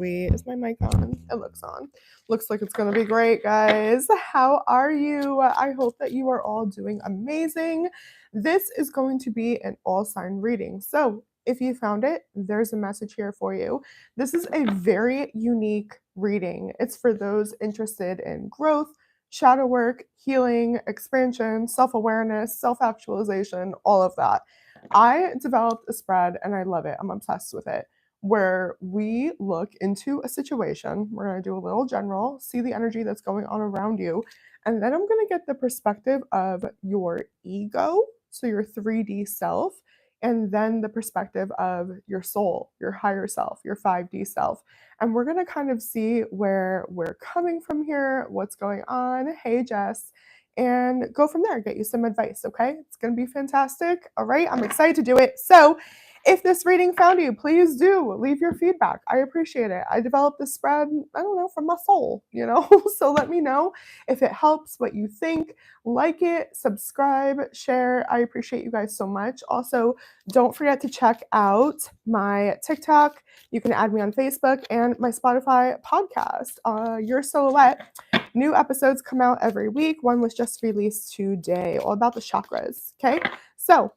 Is my mic on? It looks on. Looks like it's going to be great, guys. How are you? I hope that you are all doing amazing. This is going to be an all sign reading. So, if you found it, there's a message here for you. This is a very unique reading. It's for those interested in growth, shadow work, healing, expansion, self awareness, self actualization, all of that. I developed a spread and I love it. I'm obsessed with it, where we look into a situation. We're going to do a little general, see the energy that's going on around you, and then I'm going to get the perspective of your ego, so your 3D self, and then the perspective of your soul, your higher self, your 5D self. And we're going to kind of see where we're coming from here, what's going on. Hey, Jess. And go from there, get you some advice, okay? It's going to be fantastic. All right, I'm excited to do it. So, if this reading found you, please do leave your feedback. I appreciate it. I developed this spread, I don't know, from my soul, So let me know if it helps, what you think. Like it, subscribe, share. I appreciate you guys so much. Also, don't forget to check out my TikTok. You can add me on Facebook and my Spotify podcast, Your Silhouette. New episodes come out every week. One was just released today, all about the chakras. Okay, so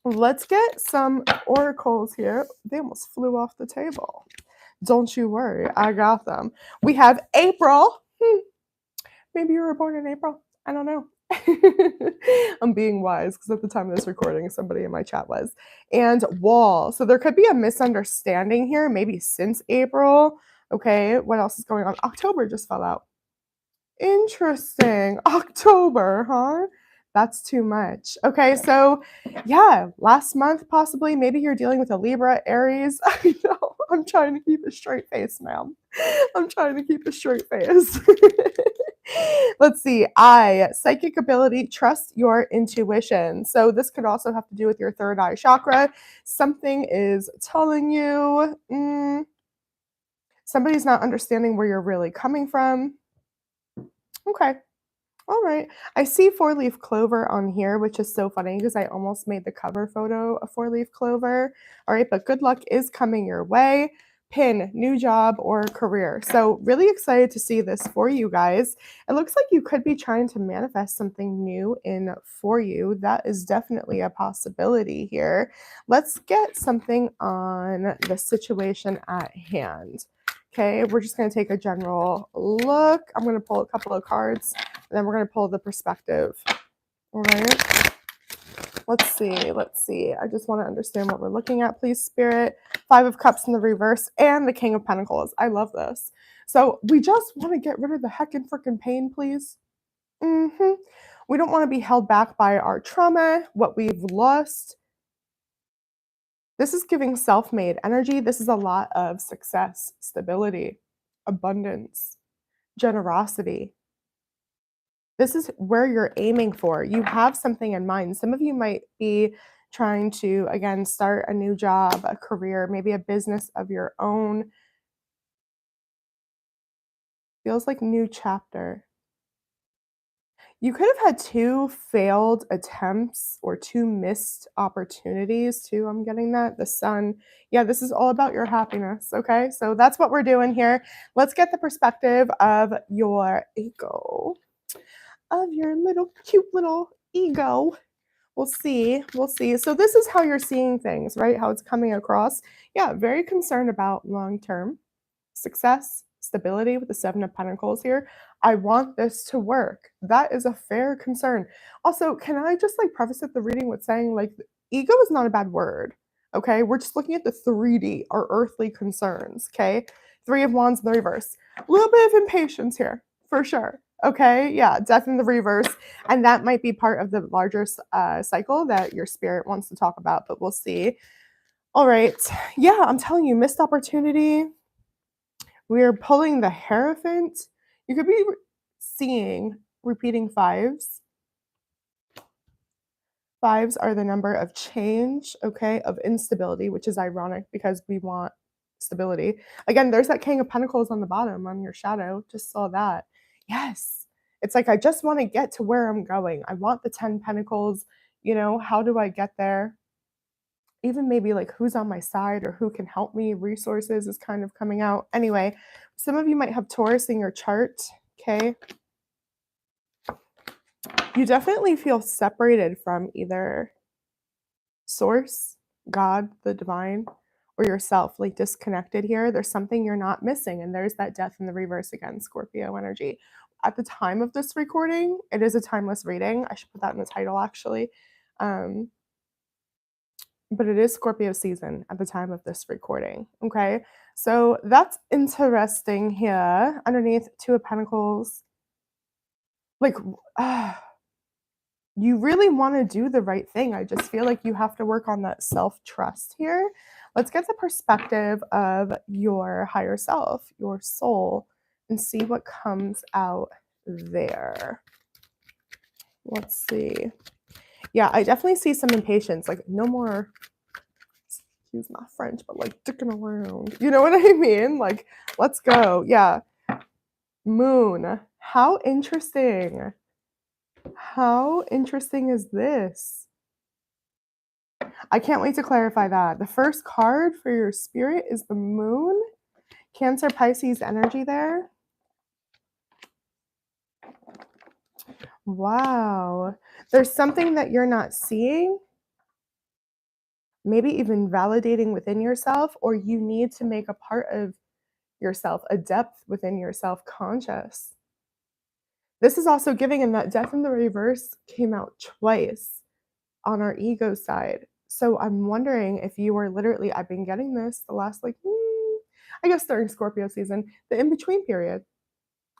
let's get some oracles here. They almost flew off the table. Don't you worry, I got them. We have April. Maybe you were born in April. I don't know. I'm being wise because at the time of this recording, somebody in my chat was. And wall. So there could be a misunderstanding here, maybe since April. Okay, what else is going on? October just fell out. Interesting. October, huh? That's too much. Okay, so yeah, last month possibly, maybe you're dealing with a Libra, Aries. I know. I'm trying to keep a straight face, ma'am. I'm trying to keep a straight face. Let's see. Psychic ability, trust your intuition. So this could also have to do with your third eye chakra. Something is telling you somebody's not understanding where you're really coming from. Okay. All right. I see four-leaf clover on here, which is so funny because I almost made the cover photo a four-leaf clover. All right, but good luck is coming your way. Pin, new job or career. So really excited to see this for you guys. It looks like you could be trying to manifest something new in for you. That is definitely a possibility here. Let's get something on the situation at hand. Okay, we're just going to take a general look. I'm going to pull a couple of cards, and then we're going to pull the perspective. All right. Let's see. I just want to understand what we're looking at, please, Spirit. 5 of Cups in the reverse and the King of Pentacles. I love this. So we just want to get rid of the heckin' freaking pain, please. We don't want to be held back by our trauma, what we've lost. This is giving self-made energy. This is a lot of success, stability, abundance, generosity. This is where you're aiming for. You have something in mind. Some of you might be trying to, again, start a new job, a career, maybe a business of your own. Feels like new chapter. You could have had 2 failed attempts or 2 missed opportunities too. I'm getting that. The sun. Yeah, this is all about your happiness. Okay, so that's what we're doing here. Let's get the perspective of your ego, of your little cute little ego. We'll see. So this is how you're seeing things, right? How it's coming across. Yeah, very concerned about long-term success, stability with the 7 of Pentacles here. I want this to work. That is a fair concern. Also, can I just preface it the reading with saying ego is not a bad word. Okay, we're just looking at the 3D, our earthly concerns. Okay, 3 of Wands in the reverse. A little bit of impatience here for sure. Okay, yeah, death in the reverse, and that might be part of the larger cycle that your spirit wants to talk about, but we'll see. All right, yeah, I'm telling you, missed opportunity. We're pulling the Hierophant. You could be seeing repeating 5s. 5s are the number of change, okay, of instability, which is ironic because we want stability. Again, there's that King of Pentacles on the bottom on your shadow. Just saw that. Yes. It's like, I just want to get to where I'm going. I want the 10 Pentacles. How do I get there? even maybe like who's on my side or who can help me, resources is kind of coming out. Anyway, some of you might have Taurus in your chart, okay? You definitely feel separated from either source, God, the divine, or yourself, like disconnected here. There's something you're not missing. And there's that death in the reverse again, Scorpio energy. At the time of this recording, it is a timeless reading. I should put that in the title actually. But it is Scorpio season at the time of this recording. Okay. So that's interesting here. Underneath, Two of Pentacles. Like, you really want to do the right thing. I just feel like you have to work on that self-trust here. Let's get the perspective of your higher self, your soul, and see what comes out there. Let's see. Yeah, I definitely see some impatience. Like, no more, excuse my French, but like dicking around. You know what I mean? Like, let's go. Yeah. Moon. How interesting. How interesting is this? I can't wait to clarify that. The first card for your spirit is the moon. Cancer, Pisces energy there. Wow. There's something that you're not seeing, maybe even validating within yourself, or you need to make a part of yourself, a depth within yourself conscious. This is also giving, and that death in the reverse came out twice on our ego side. So I'm wondering if you are literally, I've been getting this the last I guess during Scorpio season, the in-between period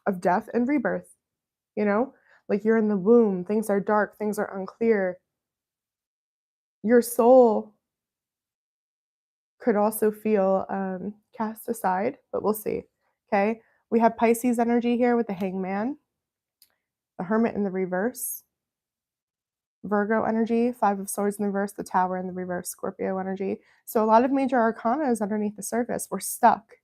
of death and rebirth, you know? Like you're in the womb, things are dark, things are unclear. Your soul could also feel cast aside, but we'll see. Okay. We have Pisces energy here with the Hangman, the Hermit in the reverse, Virgo energy, Five of Swords in the reverse, the Tower in the reverse, Scorpio energy. So a lot of major arcana is underneath the surface. We're stuck.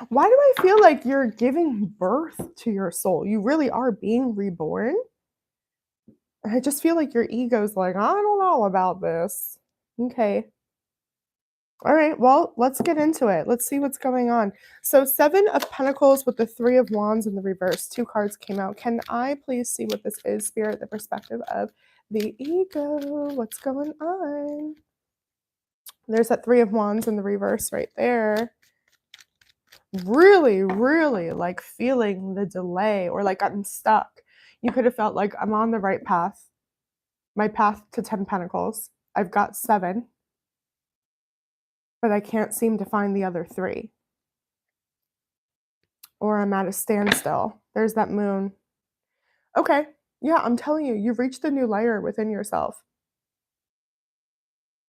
Why do I feel like you're giving birth to your soul? You really are being reborn. I just feel like your ego's like, I don't know about this. Okay. All right, well, let's get into it. Let's see what's going on. So, Seven of Pentacles with the Three of Wands in the reverse. Two cards came out. Can I please see what this is, Spirit, the perspective of the ego? What's going on? There's that Three of Wands in the reverse right there. Really, really like feeling the delay or like I'm stuck. You could have felt like I'm on the right path. My path to 10 Pentacles. I've got 7. But I can't seem to find the other 3. Or I'm at a standstill. There's that moon. Okay. Yeah, I'm telling you, you've reached a new layer within yourself.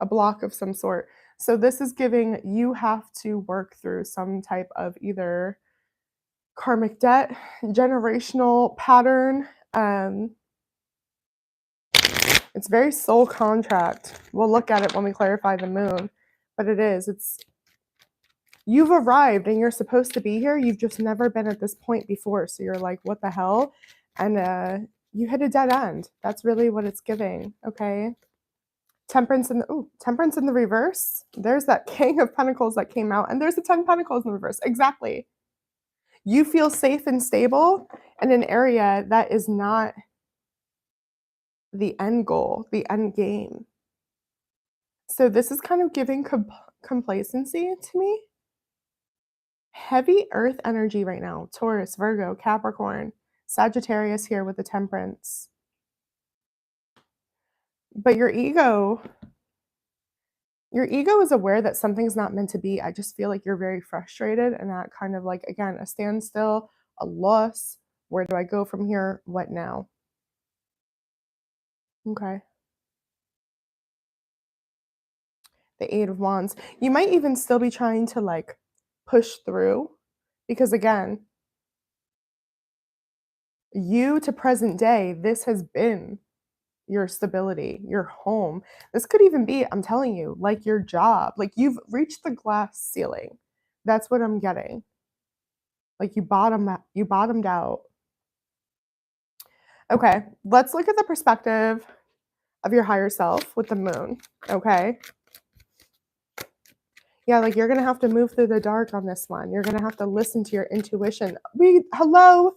A block of some sort. So this is giving you have to work through some type of either karmic debt, generational pattern. It's very soul contract. We'll look at it when we clarify the moon. But it's you've arrived and you're supposed to be here. You've just never been at this point before. So you're like, what the hell? And you hit a dead end. That's really what it's giving. Okay. Temperance in the reverse. There's that King of Pentacles that came out, and there's the 10 Pentacles in the reverse. Exactly. You feel safe and stable in an area that is not the end goal, the end game. So this is kind of giving complacency to me. Heavy earth energy right now. Taurus, Virgo, Capricorn, Sagittarius here with the Temperance. But your ego is aware that something's not meant to be. I just feel like you're very frustrated and that kind of like, again, a standstill, a loss. Where do I go from here? What now? Okay. The Eight of Wands. You might even still be trying to like push through because again, you to present day, this has been your stability, your home. This could even be, I'm telling you, like your job. Like you've reached the glass ceiling. That's what I'm getting. Like you bottomed out. Okay, let's look at the perspective of your higher self with the moon, okay? Yeah, like you're going to have to move through the dark on this one. You're going to have to listen to your intuition. Hello,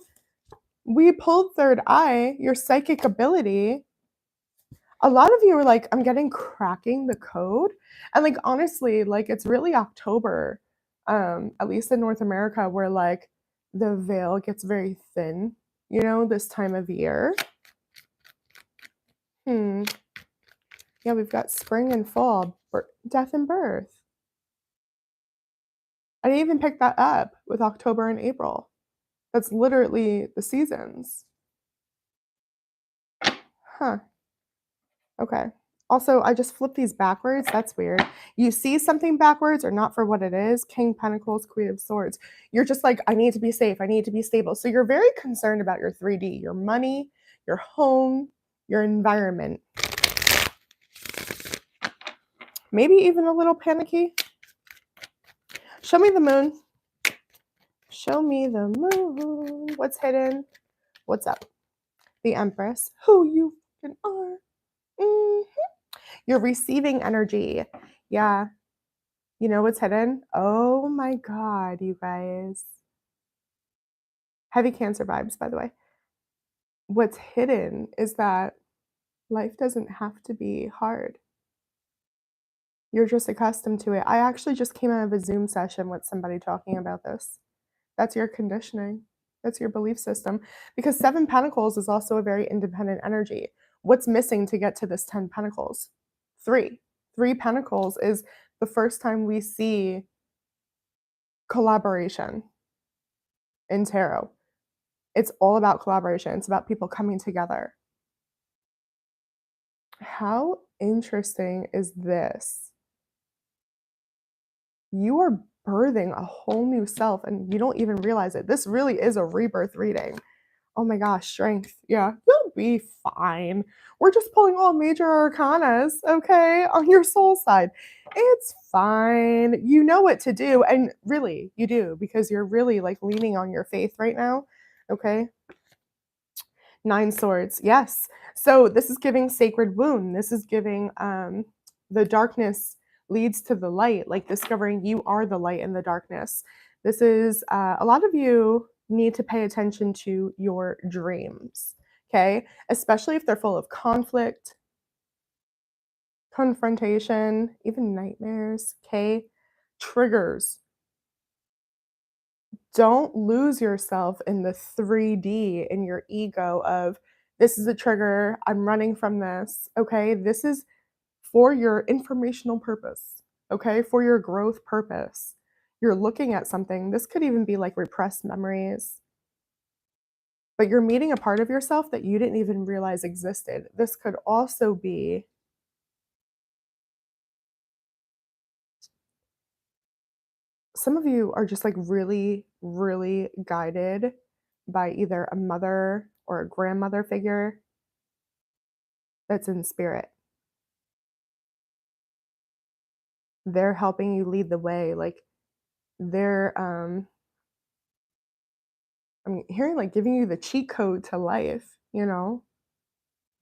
we pulled third eye, your psychic ability. A lot of you are like, I'm getting cracking the code. And like, honestly, like it's really October, at least in North America, where like the veil gets very thin, you know, this time of year. Yeah, we've got spring and fall, death and birth. I didn't even pick that up with October and April. That's literally the seasons. Huh. Okay. Also, I just flipped these backwards. That's weird. You see something backwards or not for what it is. King Pentacles, Queen of Swords. You're just like, I need to be safe. I need to be stable. So you're very concerned about your 3D, your money, your home, your environment. Maybe even a little panicky. Show me the moon. Show me the moon. What's hidden? What's up? The Empress. Who you are. You're receiving energy. Yeah. You know what's hidden? Oh my God, you guys. Heavy Cancer vibes, by the way. What's hidden is that life doesn't have to be hard. You're just accustomed to it. I actually just came out of a Zoom session with somebody talking about this. That's your conditioning. That's your belief system. Because 7 Pentacles is also a very independent energy. What's missing to get to this 10 Pentacles? 3. 3 Pentacles is the first time we see collaboration in tarot. It's all about collaboration. It's about people coming together. How interesting is this? You are birthing a whole new self and you don't even realize it. This really is a rebirth reading. Oh my gosh, strength. Yeah, you'll be fine. We're just pulling all major arcanas, okay, on your soul side. It's fine. You know what to do. And really, you do, because you're really like leaning on your faith right now, okay? 9 swords. Yes. So this is giving sacred wound. This is giving the darkness leads to the light, like discovering you are the light in the darkness. This is a lot of you need to pay attention to your dreams, okay? Especially if they're full of conflict, confrontation, even nightmares, okay? Triggers. Don't lose yourself in the 3D in your ego of this is a trigger, I'm running from this, okay? This is for your informational purpose, okay? For your growth purpose. You're looking at something. This could even be like repressed memories, but you're meeting a part of yourself that you didn't even realize existed. This could also be some of you are just like really, really guided by either a mother or a grandmother figure that's in spirit. They're helping you lead the way. Like they're I'm hearing like giving you the cheat code to life, you know?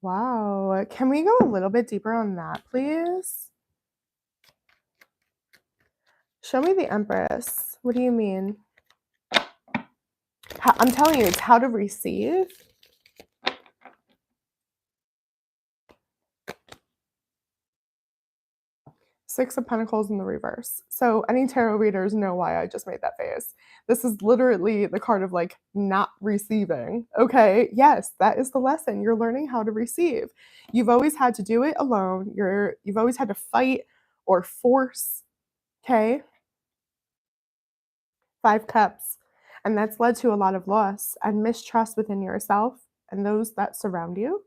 Wow. Can we go a little bit deeper on that, please? Show me the Empress. What do you mean? I'm telling you, it's how to receive. Six of Pentacles in the reverse. So any tarot readers know why I just made that face. This is literally the card of like not receiving. Okay, yes, that is the lesson. You're learning how to receive. You've always had to do it alone. You've always had to fight or force. Okay, 5 Cups. And that's led to a lot of loss and mistrust within yourself and those that surround you.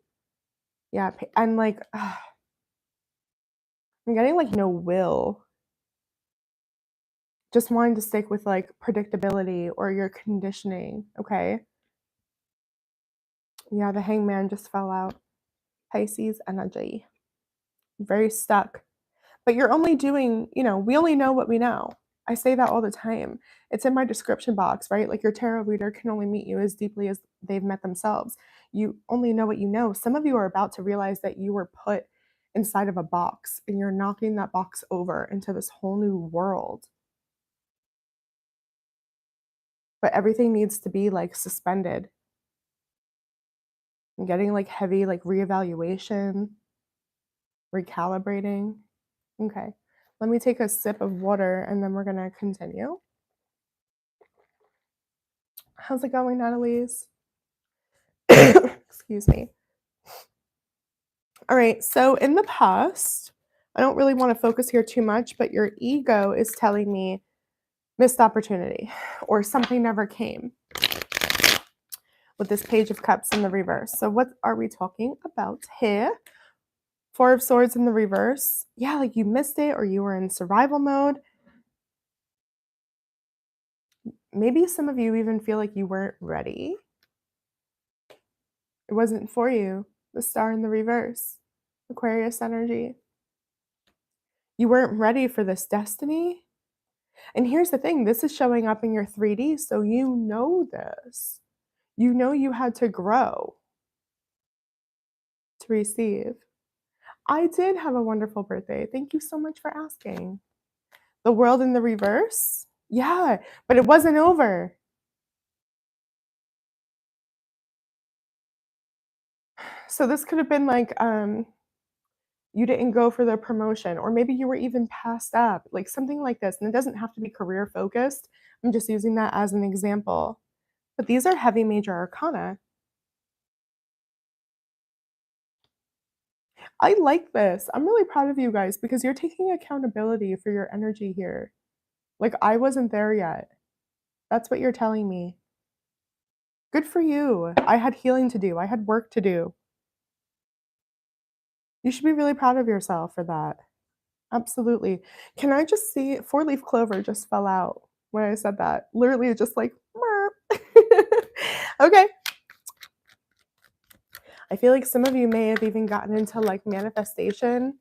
Yeah, and like I'm getting like no will. Just wanting to stick with like predictability or your conditioning, okay? Yeah, the Hangman just fell out. Pisces energy. Very stuck. But you're only doing, you know, we only know what we know. I say that all the time. It's in my description box, right? Like your tarot reader can only meet you as deeply as they've met themselves. You only know what you know. Some of you are about to realize that you were put inside of a box and you're knocking that box over into this whole new world. But everything needs to be like suspended and getting like heavy, like reevaluation, recalibrating. Okay. Let me take a sip of water and then we're going to continue. How's it going, Natalie's? Excuse me. All right. So in the past, I don't really want to focus here too much, but your ego is telling me missed opportunity or something never came with this Page of Cups in the reverse. So what are we talking about here? Four of Swords in the reverse. Yeah, like you missed it or you were in survival mode. Maybe some of you even feel like you weren't ready. It wasn't for you. The Star in the reverse. Aquarius energy. You weren't ready for this destiny. And here's the thing, this is showing up in your 3D, so you know this. You know you had to grow to receive. I did have a wonderful birthday. Thank you so much for asking. The World in the reverse? Yeah, but it wasn't over. So this could have been like you didn't go for the promotion, or maybe you were even passed up, like something like this. And it doesn't have to be career focused. I'm just using that as an example. But these are heavy major arcana. I like this. I'm really proud of you guys because you're taking accountability for your energy here. Like, I wasn't there yet. That's what you're telling me. Good for you. I had healing to do, I had work to do. You should be really proud of yourself for that. Absolutely. Can I just see four-leaf clover just fell out when I said that? Literally, just like, okay. I feel like some of you may have even gotten into like manifestation,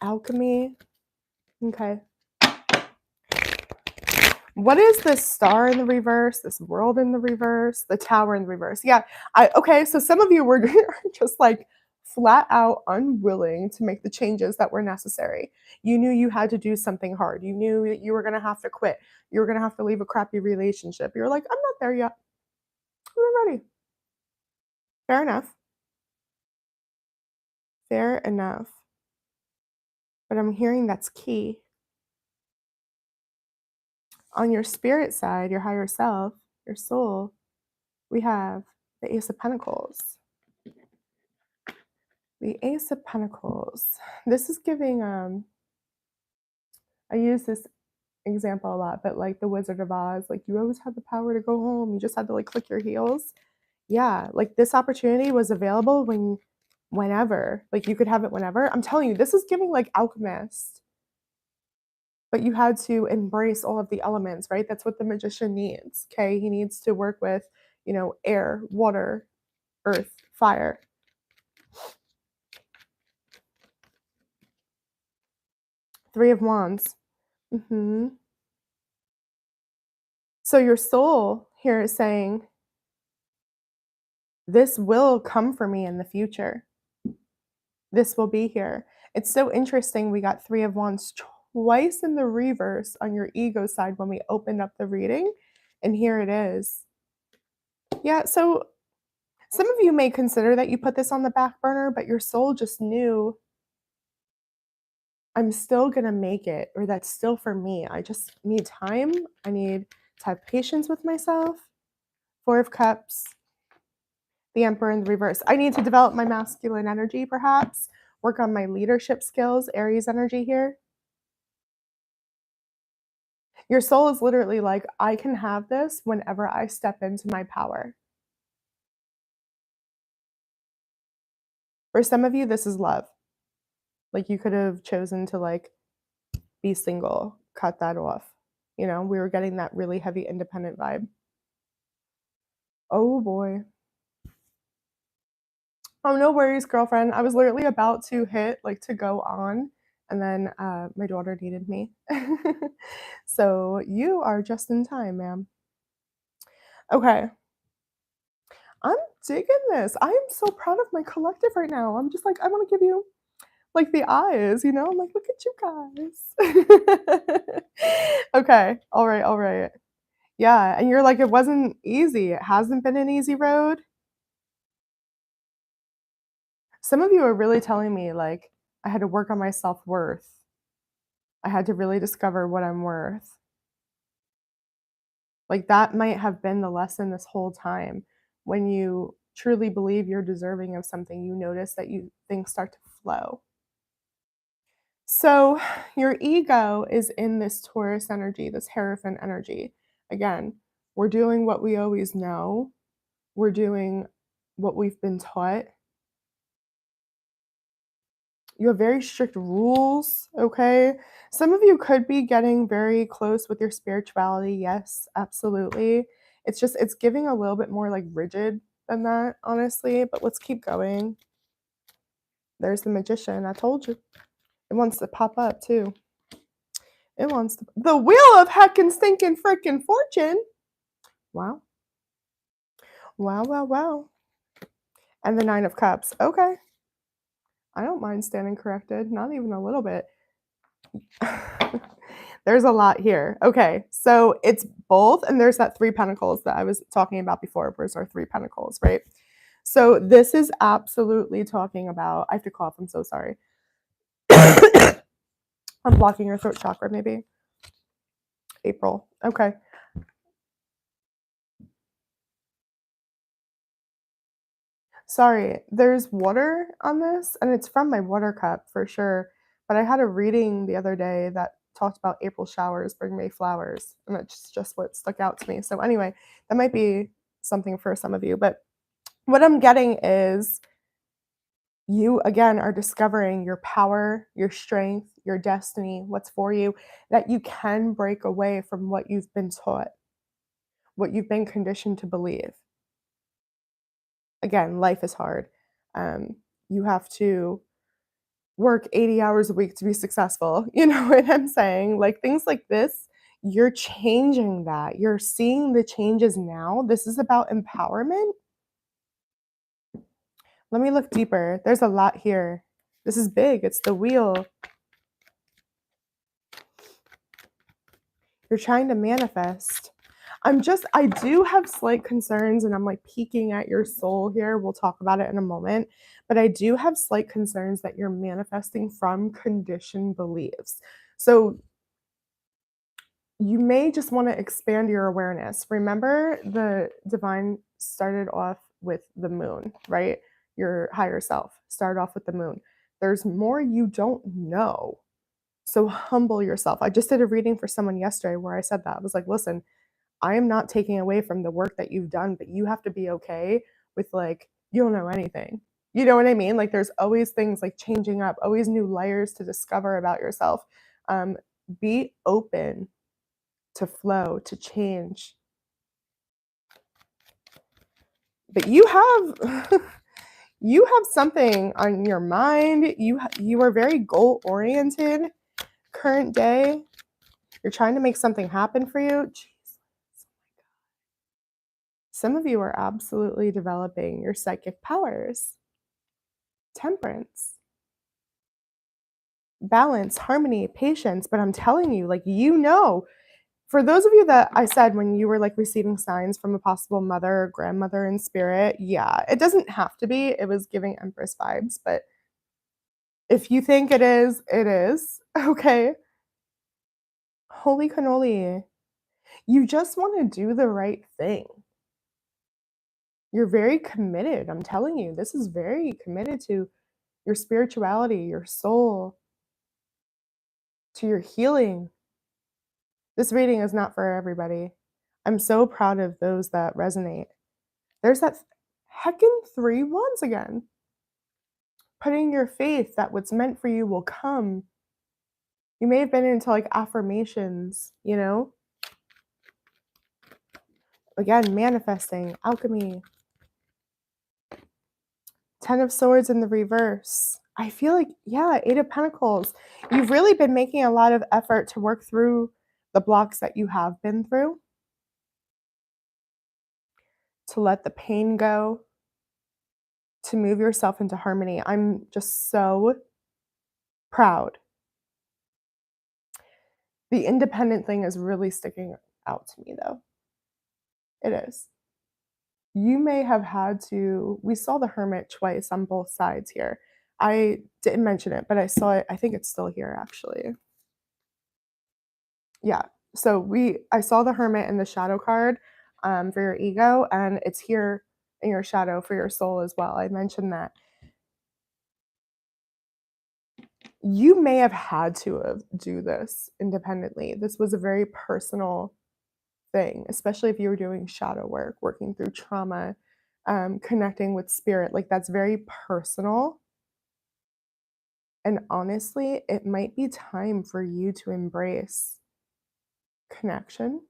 alchemy. Okay. What is this Star in the reverse, this World in the reverse, the Tower in the reverse? Yeah, okay, so some of you were just like flat out unwilling to make the changes that were necessary. You knew you had to do something hard. You knew that you were going to have to quit. You were going to have to leave a crappy relationship. You're like, I'm not there yet. I'm not ready. Fair enough. Fair enough. But I'm hearing that's key. On your spirit side, your higher self, your soul, we have the Ace of Pentacles. The Ace of Pentacles. This is giving, I use this example a lot, but like the Wizard of Oz, like you always had the power to go home. You just had to like click your heels. Yeah, like this opportunity was available whenever. Like you could have it whenever. I'm telling you, this is giving like alchemist. But you had to embrace all of the elements, right? That's what the magician needs. Okay. He needs to work with, air, water, earth, fire. Three of Wands. So your soul here is saying, this will come for me in the future. This will be here. It's so interesting. We got Three of Wands twice in the reverse on your ego side when we opened up the reading. And here it is. Yeah, so some of you may consider that you put this on the back burner, but your soul just knew, I'm still going to make it, or that's still for me. I just need time. I need to have patience with myself. Four of Cups. The Emperor in the reverse. I need to develop my masculine energy, perhaps. Work on my leadership skills. Aries energy here. Your soul is literally like, I can have this whenever I step into my power. For some of you, this is love. Like you could have chosen to like be single, cut that off. We were getting that really heavy independent vibe. Oh boy. Oh, no worries, girlfriend. I was literally about to hit like to go on, And then my daughter needed me. So you are just in time, ma'am. Okay. I'm digging this. I am so proud of my collective right now. I'm just like, I want to give you like the eyes, you know? I'm like, look at you guys. Okay. All right. All right. Yeah. And you're like, it wasn't easy. It hasn't been an easy road. Some of you are really telling me, like, I had to work on my self worth. I had to really discover what I'm worth. Like, that might have been the lesson this whole time. When you truly believe you're deserving of something, you notice that things start to flow. So, your ego is in this Taurus energy, this Hierophant energy. Again, we're doing what we always know, we're doing what we've been taught. You have very strict rules, okay? Some of you could be getting very close with your spirituality. Yes, absolutely. It's giving a little bit more like rigid than that, honestly, but let's keep going. There's the magician. I told you. It wants to pop up too. It wants to, the wheel of heckin' stinking frickin' fortune. Wow. Wow, wow, wow. And the 9 of cups. Okay. I don't mind standing corrected, not even a little bit. There's a lot here. Okay, so it's both, and there's that 3 pentacles that I was talking about before. Where's our 3 pentacles, right? So this is absolutely talking about, I have to cough, I'm so sorry. I'm blocking your throat chakra, maybe. April. Okay. Sorry, there's water on this, and it's from my water cup for sure. But I had a reading the other day that talked about April showers bring May flowers, and that's just what stuck out to me. So anyway, that might be something for some of you. But what I'm getting is you again are discovering your power, your strength, your destiny, what's for you, that you can break away from what you've been taught, what you've been conditioned to believe. Again, life is hard. You have to work 80 hours a week to be successful. You know what I'm saying? Like things like this, you're changing that. You're seeing the changes now. This is about empowerment. Let me look deeper. There's a lot here. This is big. It's the wheel. You're trying to manifest. I do have slight concerns, and I'm like peeking at your soul here. We'll talk about it in a moment. But I do have slight concerns that you're manifesting from conditioned beliefs. So you may just want to expand your awareness. Remember, the divine started off with the moon, right? Your higher self started off with the moon. There's more you don't know. So humble yourself. I just did a reading for someone yesterday where I said that. I was like, listen, I am not taking away from the work that you've done, but you have to be okay with like, you don't know anything. You know what I mean? Like, there's always things like changing up, always new layers to discover about yourself. Be open to flow, to change. But you have you have something on your mind. You are very goal oriented. Current day, you're trying to make something happen for you. Jeez. Some of you are absolutely developing your psychic powers. Temperance, balance, harmony, patience. But I'm telling you, like, for those of you that I said when you were like receiving signs from a possible mother or grandmother in spirit, yeah, it doesn't have to be. It was giving Empress vibes, but if you think it is, it is. Okay. Holy cannoli. You just want to do the right thing. You're very committed. I'm telling you, this is very committed to your spirituality, your soul, to your healing. This reading is not for everybody. I'm so proud of those that resonate. There's that heckin' 3 wands again. Putting your faith that what's meant for you will come. You may have been into like affirmations, you know? Again, manifesting, alchemy. 10 of Swords in the reverse. I feel like, yeah, Eight of Pentacles. You've really been making a lot of effort to work through the blocks that you have been through, to let the pain go, to move yourself into harmony. I'm just so proud. The independent thing is really sticking out to me, though. It is. You may have had to, we saw the Hermit twice on both sides here. I didn't mention it, but I saw it. I think it's still here, actually. Yeah. So I saw the Hermit in the shadow card for your ego, and it's here in your shadow for your soul as well. I mentioned that. You may have had to do this independently. This was a very personal thing, especially if you were doing shadow work, working through trauma, connecting with spirit. Like that's very personal. And honestly, it might be time for you to embrace connection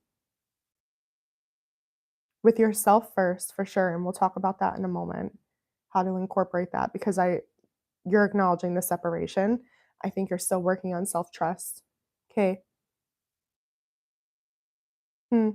with yourself first, for sure. And we'll talk about that in a moment, how to incorporate that, because you're acknowledging the separation. I think you're still working on self-trust. Okay. Hmm.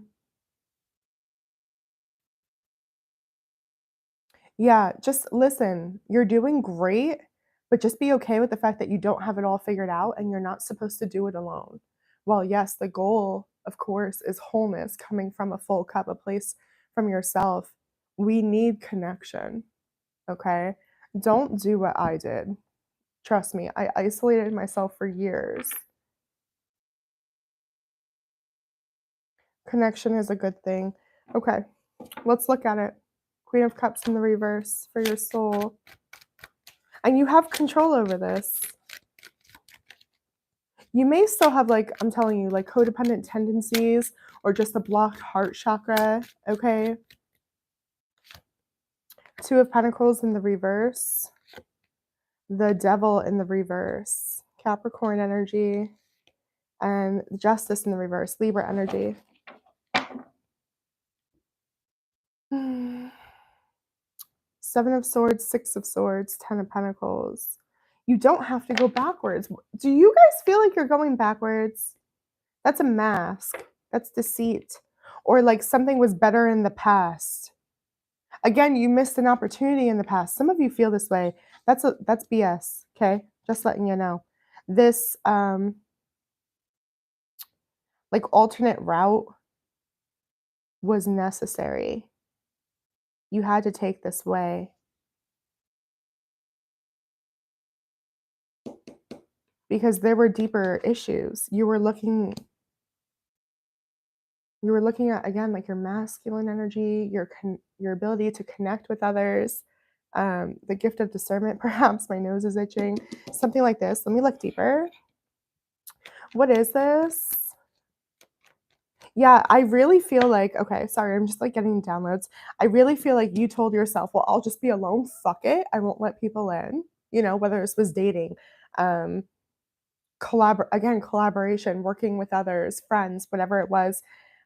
Yeah, just listen. You're doing great, but just be okay with the fact that you don't have it all figured out and you're not supposed to do it alone. Well, yes, the goal, of course, is wholeness coming from a full cup, a place from yourself. We need connection, okay? Don't do what I did. Trust me, I isolated myself for years. Connection is a good thing. Okay, let's look at it. Queen of Cups in the reverse for your soul. And you have control over this. You may still have, like, I'm telling you, like codependent tendencies or just a blocked heart chakra, okay? Two of Pentacles in the reverse. The Devil in the reverse. Capricorn energy. And Justice in the reverse. Libra energy. Seven of Swords, Six of Swords, Ten of Pentacles. You don't have to go backwards. Do you guys feel like you're going backwards? That's a mask. That's deceit. Or like something was better in the past. Again, you missed an opportunity in the past. Some of you feel this way. That's BS, okay? Just letting you know. This like alternate route was necessary. You had to take this way. Because there were deeper issues. You were looking at, again, like your masculine energy, your ability to connect with others, the gift of discernment. Perhaps my nose is itching, something like this. Let me look deeper. What is this? Yeah, I really feel like, okay, sorry, I'm just like getting downloads. I really feel like you told yourself, well, I'll just be alone, fuck it, I won't let people in, whether this was dating, um collaboration, working with others, friends, whatever it was.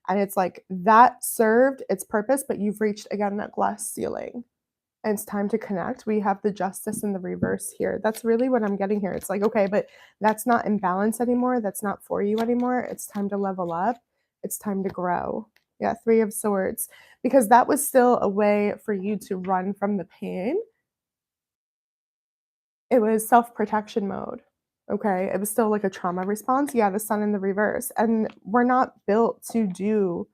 And it's like that served its purpose, but you've reached, again, that glass ceiling. And it's time to connect. We have the Justice in the reverse here. That's really what I'm getting here. It's like, okay, but that's not in balance anymore. That's not for you anymore. It's time to level up. It's time to grow. Yeah, Three of Swords. Because that was still a way for you to run from the pain. It was self-protection mode. Okay, it was still like a trauma response. Yeah, the Sun in the reverse. And we're not built to do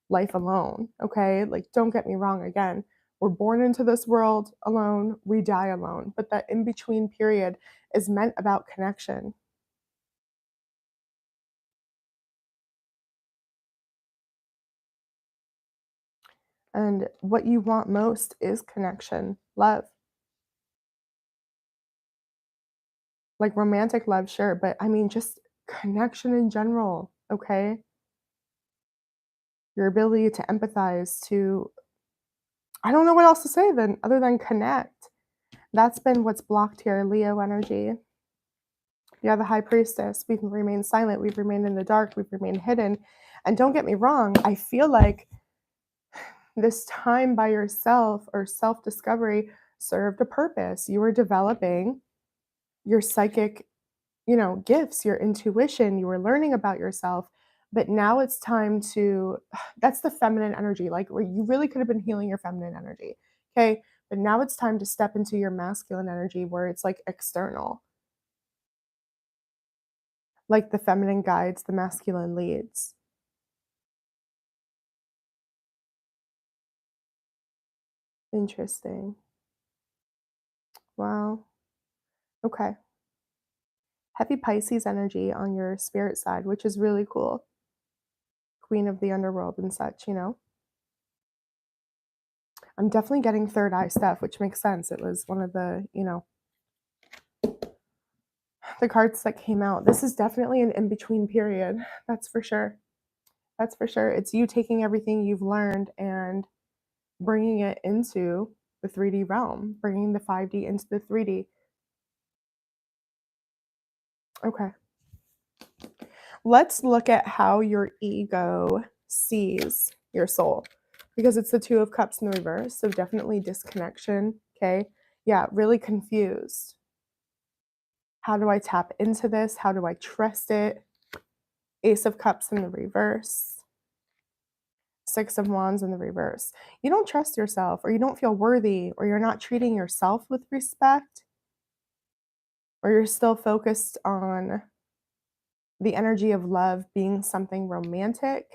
life alone. Okay, like don't get me wrong. Again, we're born into this world alone, we die alone. But that in between period is meant about connection. And what you want most is connection, love. Like romantic love, sure, but I mean just connection in general. Okay, your ability to empathize, to, I don't know what else to say then other than connect. That's been what's blocked here, Leo energy. Yeah, the High Priestess. We've remained silent. We've remained in the dark. We've remained hidden. And don't get me wrong, I feel like this time by yourself or self-discovery served a purpose. You were developing. your psychic, gifts, your intuition, you were learning about yourself, but now it's time to that's the feminine energy, like where you really could have been healing your feminine energy. Okay? But now it's time to step into your masculine energy where it's like external. Like the feminine guides, the masculine leads. Interesting. Wow. Okay. Heavy Pisces energy on your spirit side, which is really cool. Queen of the underworld and such. I'm definitely getting third eye stuff, which makes sense. It was one of the cards that came out. This is definitely an in between period. That's for sure. That's for sure. It's you taking everything you've learned and bringing it into the 3D realm, bringing the 5D into the 3D. Okay. Let's look at how your ego sees your soul because it's the Two of Cups in the reverse. So definitely disconnection. Okay. Yeah, really confused. How do I tap into this? How do I trust it? Ace of Cups in the reverse. Six of Wands in the reverse. You don't trust yourself, or you don't feel worthy, or you're not treating yourself with respect, or you're still focused on the energy of love being something romantic.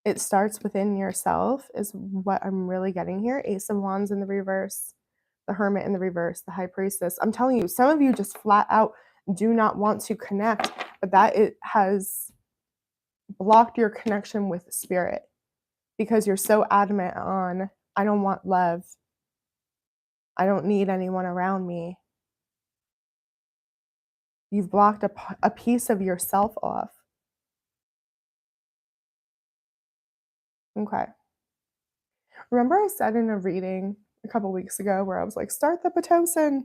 It starts within yourself, is what I'm really getting here. Ace of Wands in the reverse, the Hermit in the reverse, the High Priestess. I'm telling you, some of you just flat out do not want to connect, but that it has blocked your connection with spirit because you're so adamant on, I don't want love. I don't need anyone around me. You've blocked a piece of yourself off. Okay. Remember I said in a reading a couple weeks ago where I was like, start the Pitocin.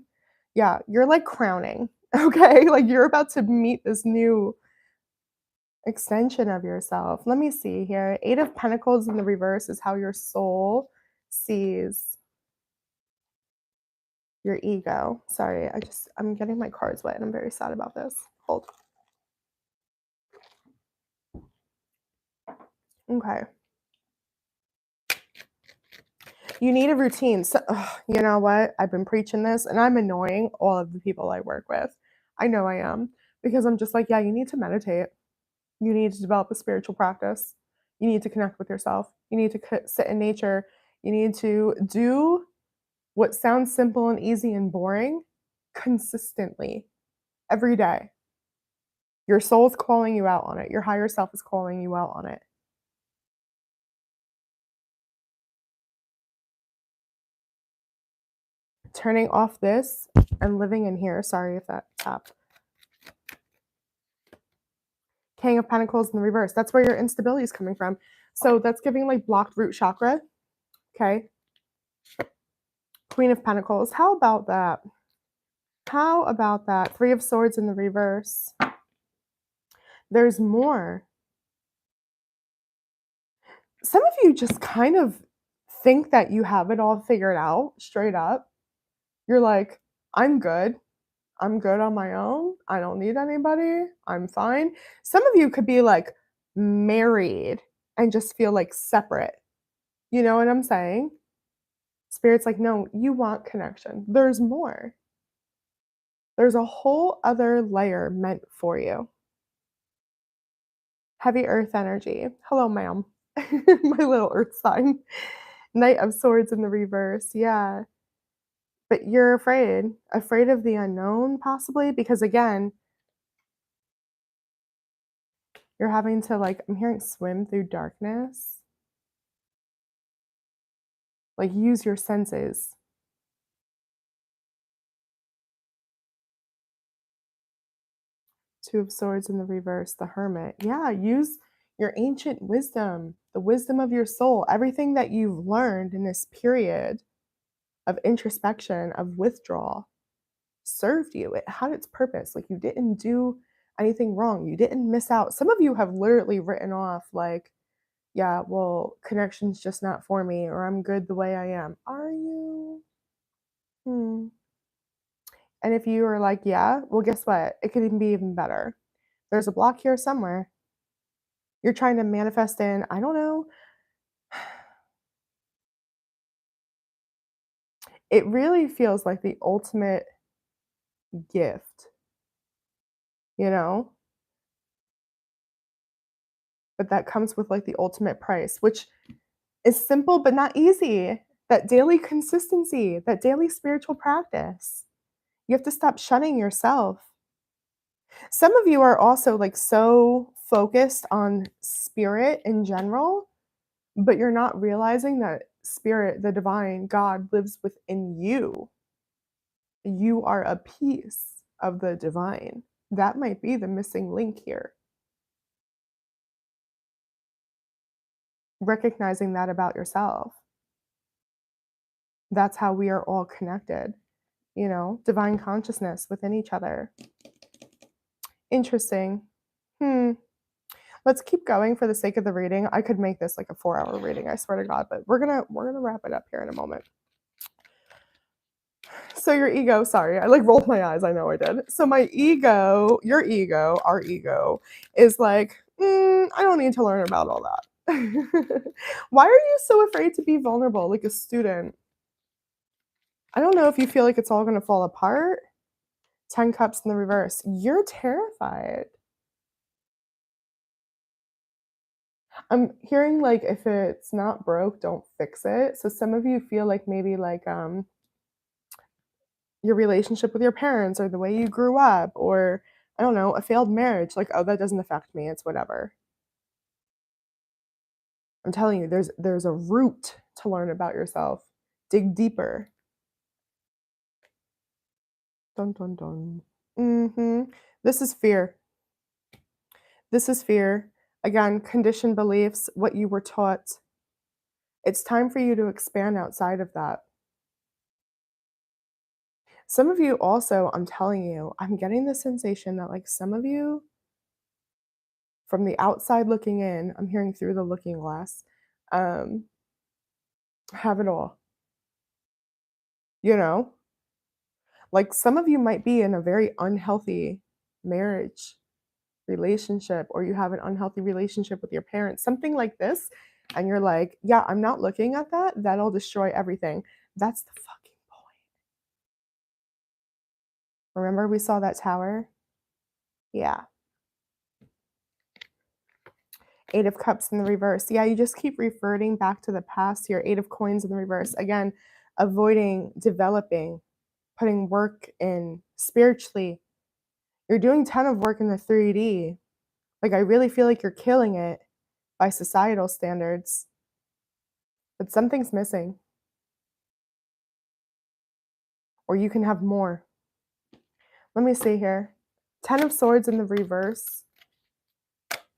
Yeah, you're like crowning. Okay. Like you're about to meet this new extension of yourself. Let me see here. Eight of Pentacles in the reverse is how your soul sees your ego. Sorry, I'm getting my cards wet and I'm very sad about this. Hold. Okay. You need a routine. So, you know what? I've been preaching this and I'm annoying all of the people I work with. I know I am because I'm just like, yeah, you need to meditate. You need to develop a spiritual practice. You need to connect with yourself. You need to sit in nature. You need to do what sounds simple and easy and boring consistently every day. Your soul's calling you out on it. Your higher self is calling you out on it. Turning off this and living in here. Sorry if that tapped. King of Pentacles in the reverse. That's where your instability is coming from. So that's giving like blocked root chakra. Okay. Queen of Pentacles. How about that? How about that? Three of Swords in the reverse. There's more. Some of you just kind of think that you have it all figured out straight up. You're like, I'm good. I'm good on my own. I don't need anybody. I'm fine. Some of you could be like married and just feel like separate. You know what I'm saying? Spirit's like, no, you want connection. There's more. There's a whole other layer meant for you. Heavy earth energy. Hello, ma'am. My little earth sign. Knight of Swords in the reverse. Yeah. But you're afraid of the unknown, possibly, because again, you're having to, like, I'm hearing swim through darkness. Like, use your senses. Two of Swords in the reverse, the Hermit. Yeah, use your ancient wisdom, the wisdom of your soul, everything that you've learned in this period of introspection, of withdrawal, served you. It had its purpose. Like, you didn't do anything wrong. You didn't miss out. Some of you have literally written off, like, yeah, well, connection's just not for me, or I'm good the way I am. Are you? Hmm. And if you are like, yeah, well, guess what? It could even be even better. There's a block here somewhere. You're trying to manifest in, I don't know. It really feels like the ultimate gift, you know? But that comes with like the ultimate price, which is simple but not easy. That daily consistency, that daily spiritual practice. You have to stop shunning yourself. Some of you are also like so focused on spirit in general, but you're not realizing that spirit, the divine, God lives within you. You are a piece of the divine. That might be the missing link here. Recognizing that about yourself. That's how we are all connected, divine consciousness within each other. Interesting. Hmm. Let's keep going for the sake of the reading. I could make this like a 4-hour reading, I swear to God, but we're gonna wrap it up here in a moment. So your ego, sorry, I like rolled my eyes. I know I did. So my ego, your ego, our ego, is like, I don't need to learn about all that. Why are you so afraid to be vulnerable, like a student? I don't know if you feel like it's all gonna fall apart. 10 cups in the reverse. You're terrified. I'm hearing like if it's not broke, don't fix it. So some of you feel like maybe like your relationship with your parents or the way you grew up or I don't know, a failed marriage, like, oh, that doesn't affect me. It's whatever. I'm telling you, there's a root to learn about yourself. Dig deeper. Dun dun dun. This is fear. This is fear. Again, conditioned beliefs, what you were taught. It's time for you to expand outside of that. Some of you also, I'm telling you, I'm getting the sensation that like some of you from the outside looking in, I'm hearing through the looking glass, um, have it all. You know? Like some of you might be in a very unhealthy marriage, relationship, or you have an unhealthy relationship with your parents, something like this. And you're like, yeah, I'm not looking at that. That'll destroy everything. That's the fucking point. Remember we saw that tower? Yeah. 8 of Cups in the reverse. Yeah, you just keep reverting back to the past here. 8 of Coins in the reverse. Again, avoiding developing, putting work in spiritually. You're doing a ton of work in the 3D. Like, I really feel like you're killing it by societal standards, but something's missing. Or you can have more. Let me see here. 10 of Swords in the reverse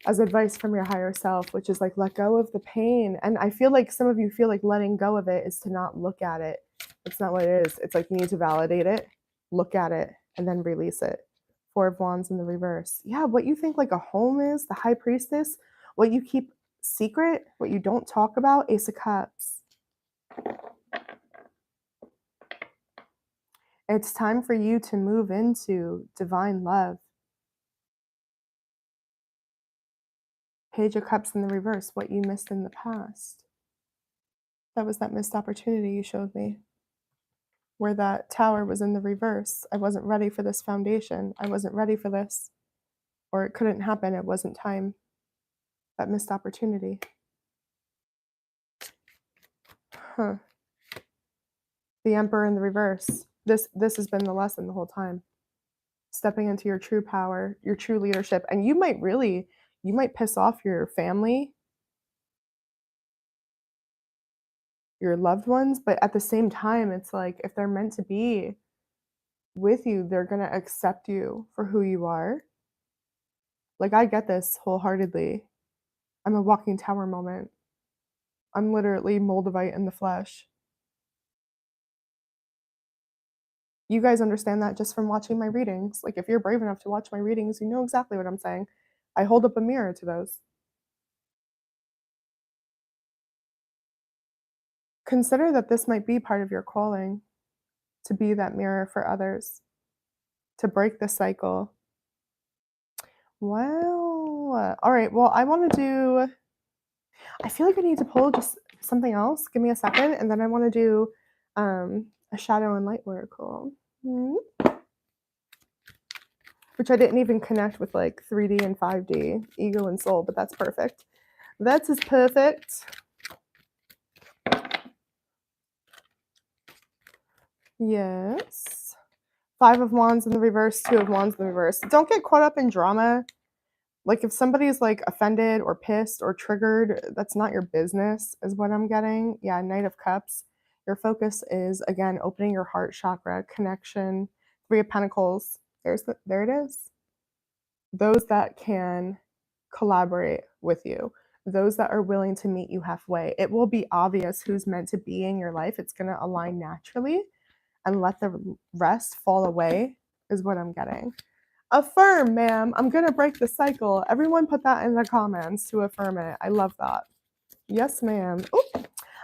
as advice from your higher self, which is like, let go of the pain. And I feel like some of you feel like letting go of it is to not look at it. It's not what it is. It's like you need to validate it, look at it, and then release it. 4 of Wands in the reverse. Yeah, what you think like a home is, the High Priestess, what you keep secret, what you don't talk about, Ace of Cups. It's time for you to move into divine love. Page of Cups in the reverse, what you missed in the past. That was that missed opportunity you showed me, where that tower was in the reverse. I wasn't ready for this foundation. I wasn't ready for this. Or it couldn't happen. It wasn't time. That missed opportunity. Huh. The Emperor in the reverse. This has been the lesson the whole time. Stepping into your true power, your true leadership. And you might piss off your family, your loved ones, but at the same time, it's like if they're meant to be with you, they're going to accept you for who you are. Like, I get this wholeheartedly. I'm a walking tower moment. I'm literally Moldavite in the flesh. You guys understand that just from watching my readings. Like, if you're brave enough to watch my readings, you know exactly what I'm saying. I hold up a mirror to those. Consider that this might be part of your calling to be that mirror for others. to break the cycle. Well, all right. Well, I feel like I need to pull just something else. Give me a second, and then I want to do a shadow and light oracle, which I didn't even connect with like 3D and 5D, ego and soul, but that's perfect. That's as perfect. Yes. 5 of Wands in the reverse, 2 of Wands in the reverse. Don't get caught up in drama. Like if somebody's like offended or pissed or triggered, that's not your business, is what I'm getting. Yeah, Knight of Cups. Your focus is again opening your heart chakra, connection. 3 of Pentacles. There it is. Those that can collaborate with you, those that are willing to meet you halfway. It will be obvious who's meant to be in your life. It's going to align naturally, and let the rest fall away, is what I'm getting. Affirm, ma'am. I'm going to break the cycle. Everyone put that in the comments to affirm it. I love that. Yes, ma'am. Oh,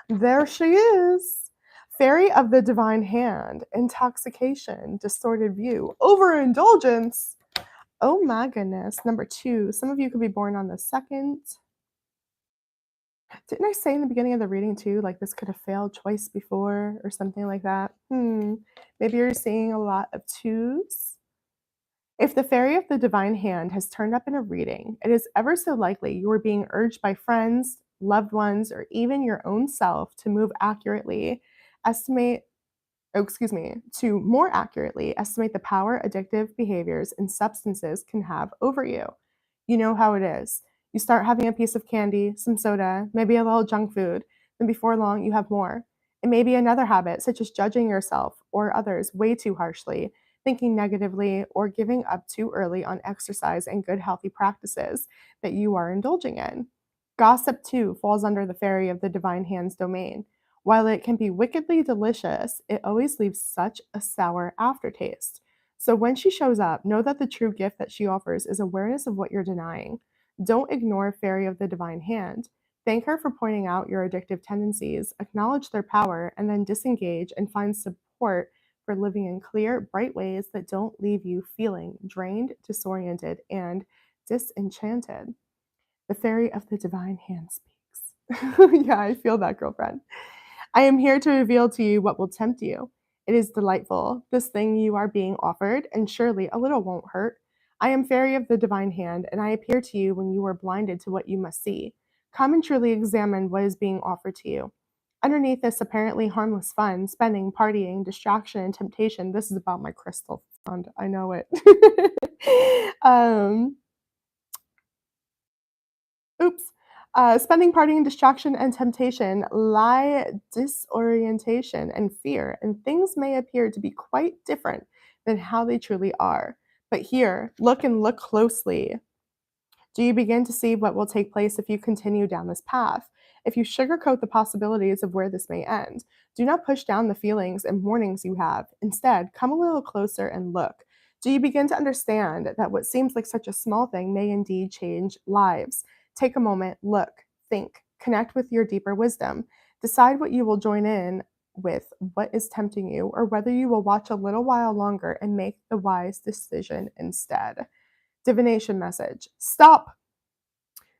there she is. Fairy of the Divine Hand. Intoxication. Distorted view. Overindulgence. Oh my goodness. Number 2. Some of you could be born on the 2nd. Didn't I say in the beginning of the reading too, like this could have failed twice before or something like that? Maybe you're seeing a lot of 2s. If the fairy of the divine hand has turned up in a reading, it is ever so likely you are being urged by friends, loved ones, or even your own self to to more accurately estimate the power addictive behaviors and substances can have over you. You know how it is. You start having a piece of candy, some soda, maybe a little junk food, then before long you have more. It may be another habit, such as judging yourself or others way too harshly, thinking negatively, or giving up too early on exercise and good healthy practices that you are indulging in. Gossip, too, falls under the fairy of the divine hand's domain. While it can be wickedly delicious, it always leaves such a sour aftertaste. So when she shows up, know that the true gift that she offers is awareness of what you're denying. Don't ignore Fairy of the Divine Hand. Thank her for pointing out your addictive tendencies, acknowledge their power, and then disengage and find support for living in clear, bright ways that don't leave you feeling drained, disoriented, and disenchanted. The Fairy of the Divine Hand speaks. Yeah, I feel that, girlfriend. I am here to reveal to you what will tempt you. It is delightful, this thing you are being offered, and surely a little won't hurt. I am Fairy of the Divine Hand, and I appear to you when you are blinded to what you must see. Come and truly examine what is being offered to you. Underneath this apparently harmless fun, spending, partying, distraction, and temptation, this is about my crystal fund. I know it. um, Oops. Spending, partying, distraction, and temptation lie disorientation and fear, and things may appear to be quite different than how they truly are. But here, look and look closely. Do you begin to see what will take place if you continue down this path? If you sugarcoat the possibilities of where this may end, do not push down the feelings and warnings you have. Instead, come a little closer and look. Do you begin to understand that what seems like such a small thing may indeed change lives? Take a moment, look, think, connect with your deeper wisdom. Decide what you will join in with, what is tempting you, or whether you will watch a little while longer and make the wise decision instead. Divination message. Stop.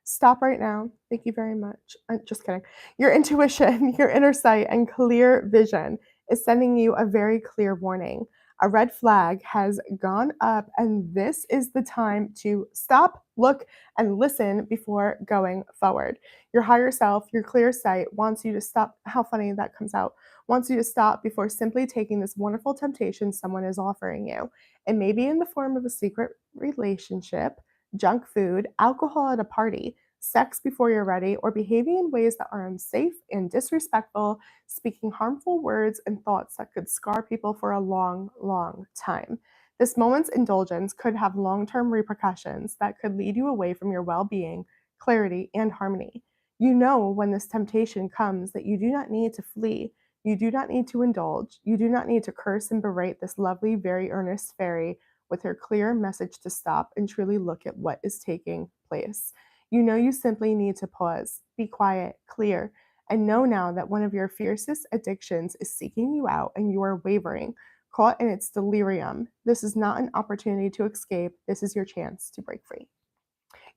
Stop right now. Thank you very much. I'm just kidding. Your intuition, your inner sight, and clear vision is sending you a very clear warning. A red flag has gone up, and this is the time to stop, look, and listen before going forward. Your higher self, your clear sight, wants you to stop. How funny that comes out. Wants you to stop before simply taking this wonderful temptation someone is offering you. It may be in the form of a secret relationship, junk food, alcohol at a party, sex before you're ready, or behaving in ways that are unsafe and disrespectful, speaking harmful words and thoughts that could scar people for a long, long time. This moment's indulgence could have long term repercussions that could lead you away from your well being, clarity, and harmony. You know when this temptation comes that you do not need to flee. You do not need to indulge. You do not need to curse and berate this lovely, very earnest fairy with her clear message to stop and truly look at what is taking place. You know you simply need to pause, be quiet, clear, and know now that one of your fiercest addictions is seeking you out and you are wavering. caught in its delirium. This is not an opportunity to escape. This is your chance to break free.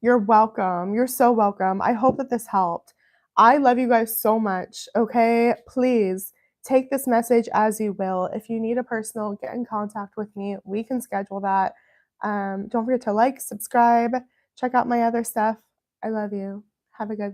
You're welcome. You're so welcome. I hope that this helped. I love you guys so much. Okay. Please take this message as you will. If you need a personal, get in contact with me. We can schedule that. Don't forget to like, subscribe, check out my other stuff. I love you. Have a good